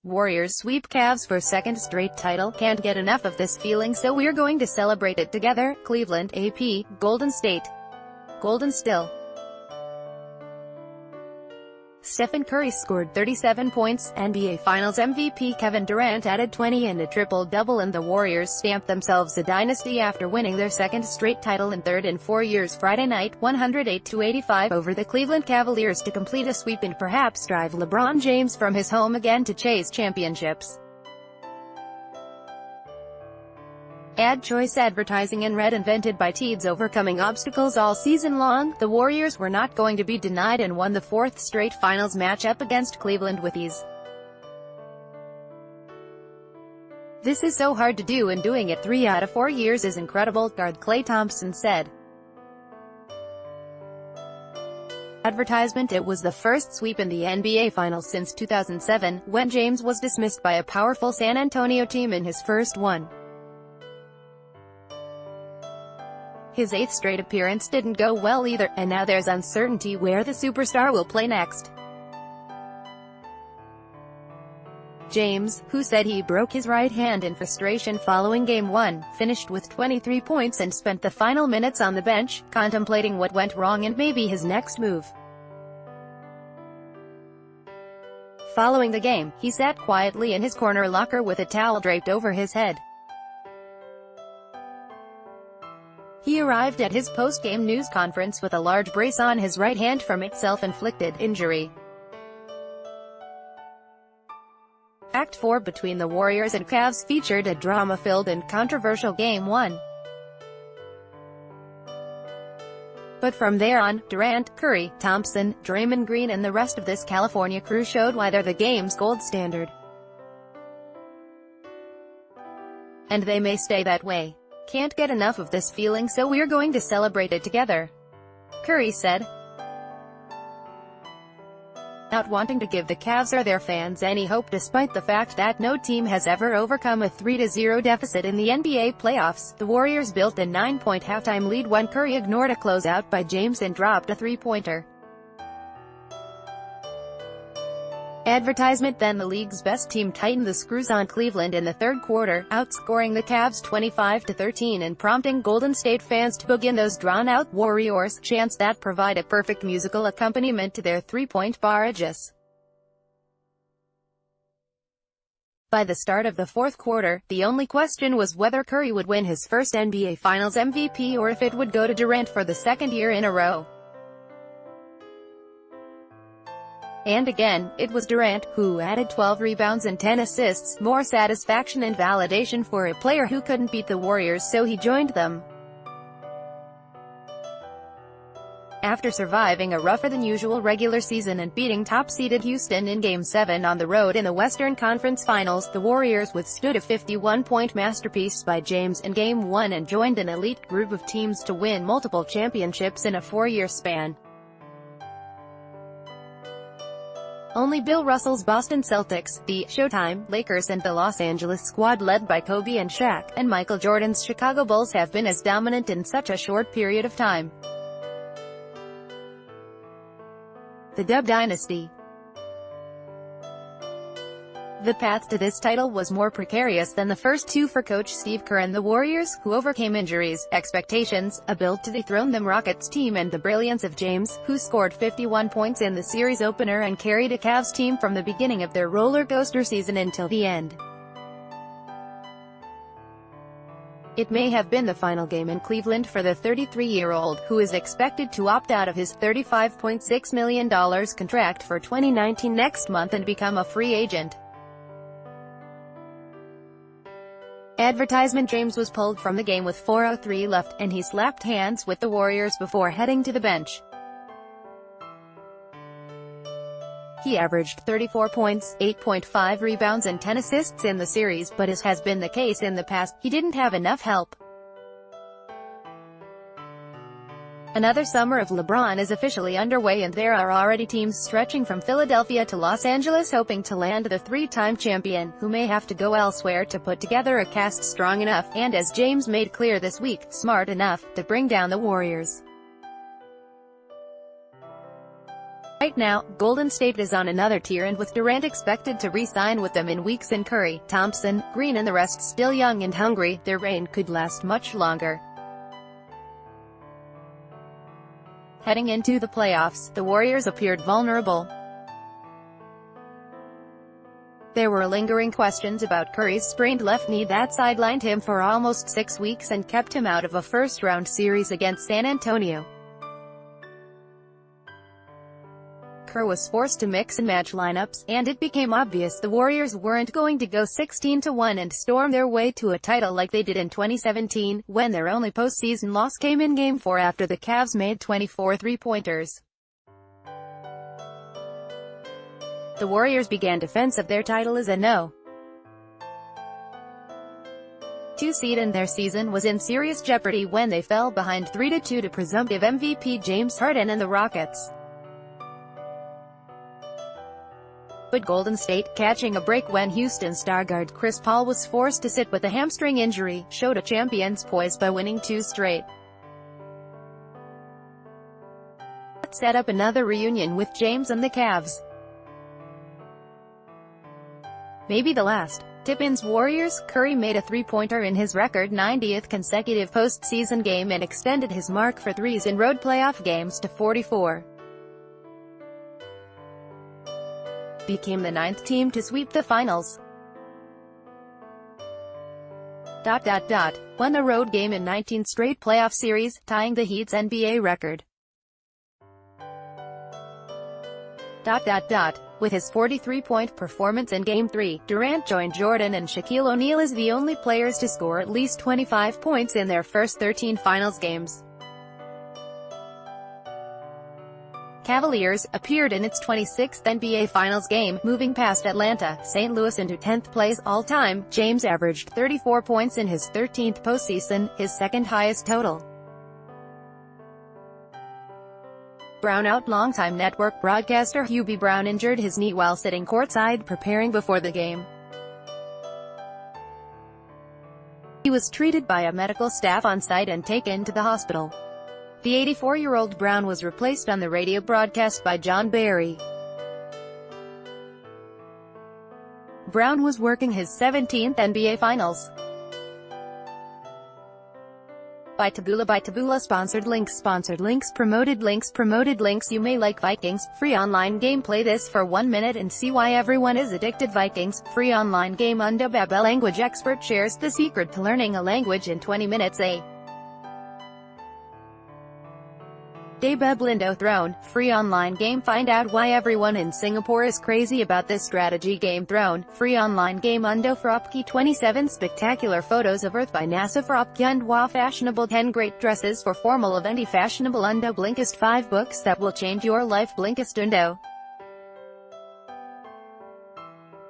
Warriors sweep Cavs for second straight title. Can't get enough of this feeling, so we're going to celebrate it together. Cleveland, AP, Golden State. Golden still. Stephen Curry scored 37 points. NBA Finals MVP Kevin Durant added 20 and a triple-double, and the Warriors stamped themselves a dynasty after winning their second straight title and third in 4 years Friday night, 108-85 over the Cleveland Cavaliers to complete a sweep and perhaps drive LeBron James from his home again to chase championships. Ad choice advertising in red invented by Teads overcoming obstacles all season long. The Warriors were not going to be denied and won the fourth straight finals matchup against Cleveland with ease. "This is so hard to do, and doing it 3 out of 4 years is incredible," guard Klay Thompson said. Advertisement: it was the first sweep in the NBA Finals since 2007, when James was dismissed by a powerful San Antonio team in his first one. His 8th straight appearance didn't go well either, and now there's uncertainty where the superstar will play next. James, who said he broke his right hand in frustration following Game 1, finished with 23 points and spent the final minutes on the bench, contemplating what went wrong and maybe his next move. Following the game, he sat quietly in his corner locker with a towel draped over his head. He arrived at his post-game news conference with a large brace on his right hand from its self-inflicted injury. Act 4 between the Warriors and Cavs featured a drama-filled and controversial Game 1. But from there on, Durant, Curry, Thompson, Draymond Green and the rest of this California crew showed why they're the game's gold standard. And they may stay that way. "Can't get enough of this feeling, so we're going to celebrate it together," Curry said. Not wanting to give the Cavs or their fans any hope despite the fact that no team has ever overcome a 3-0 deficit in the NBA playoffs, the Warriors built a 9-point halftime lead when Curry ignored a closeout by James and dropped a three-pointer. Advertisement: then the league's best team tightened the screws on Cleveland in the third quarter, outscoring the Cavs 25-13 and prompting Golden State fans to begin those drawn-out "Warriors" chants that provide a perfect musical accompaniment to their three-point barrages. By the start of the fourth quarter, the only question was whether Curry would win his first NBA Finals MVP or if it would go to Durant for the second year in a row. And again, it was Durant, who added 12 rebounds and 10 assists, more satisfaction and validation for a player who couldn't beat the Warriors, so he joined them. After surviving a rougher-than-usual regular season and beating top-seeded Houston in Game 7 on the road in the Western Conference Finals, the Warriors withstood a 51-point masterpiece by James in Game 1 and joined an elite group of teams to win multiple championships in a 4-year span. Only Bill Russell's Boston Celtics, the Showtime Lakers and the Los Angeles squad led by Kobe and Shaq, and Michael Jordan's Chicago Bulls have been as dominant in such a short period of time. The Dub Dynasty. The path to this title was more precarious than the first two for Coach Steve Kerr and the Warriors, who overcame injuries, expectations, a build to dethrone them Rockets team and the brilliance of James, who scored 51 points in the series opener and carried a Cavs team from the beginning of their roller coaster season until the end. It may have been the final game in Cleveland for the 33-year-old, who is expected to opt out of his $35.6 million contract for 2019 next month and become a free agent. Advertisement: James was pulled from the game with 4:03 left, and he slapped hands with the Warriors before heading to the bench. He averaged 34 points, 8.5 rebounds and 10 assists in the series, but as has been the case in the past, he didn't have enough help. Another summer of LeBron is officially underway, and there are already teams stretching from Philadelphia to Los Angeles hoping to land the three-time champion, who may have to go elsewhere to put together a cast strong enough, and as James made clear this week, smart enough, to bring down the Warriors. Right now, Golden State is on another tier, and with Durant expected to re-sign with them in weeks and Curry, Thompson, Green and the rest still young and hungry, their reign could last much longer. Heading into the playoffs, the Warriors appeared vulnerable. There were lingering questions about Curry's sprained left knee that sidelined him for almost 6 weeks and kept him out of a first-round series against San Antonio. Curry was forced to mix and match lineups, and it became obvious the Warriors weren't going to go 16-1 and storm their way to a title like they did in 2017, when their only postseason loss came in Game 4 after the Cavs made 24 three-pointers. The Warriors began defense of their title as a no. 2 seed, and their season was in serious jeopardy when they fell behind 3-2 to presumptive MVP James Harden and the Rockets. But Golden State, catching a break when Houston star guard Chris Paul was forced to sit with a hamstring injury, showed a champion's poise by winning 2 straight. That set up another reunion with James and the Cavs. Maybe the last. Tip-ins Warriors. Curry made a three-pointer in his record 90th consecutive postseason game and extended his mark for threes in road playoff games to 44. Became the 9th team to sweep the finals. Won the road game in 19 straight playoff series, tying the Heat's NBA record. With his 43-point performance in Game 3, Durant joined Jordan and Shaquille O'Neal as the only players to score at least 25 points in their first 13 finals games. Cavaliers appeared in its 26th NBA Finals game, moving past Atlanta, St. Louis into 10th place all-time. James averaged 34 points in his 13th postseason, his second highest total. Brownout. Longtime network broadcaster Hubie Brown injured his knee while sitting courtside preparing before the game. He was treated by a medical staff on site and taken to the hospital. The 84-year-old Brown was replaced on the radio broadcast by John Barry. Brown was working his 17th NBA Finals. By Taboola. Sponsored links, promoted links. You may like Vikings. Free online game. Play this for 1 minute and see why everyone is addicted. Vikings. Free online game. Undub. A language expert shares the secret to learning a language in 20 minutes. Debeb Lindo Throne. Free online game. Find out why everyone in Singapore is crazy about this strategy game. Throne. Free online game. Undo Fropki 27 spectacular photos of Earth by NASA. Fropki Undwa fashionable 10 great dresses for formal event. Fashionable Undo Blinkist 5 books that will change your life. Blinkist Undo.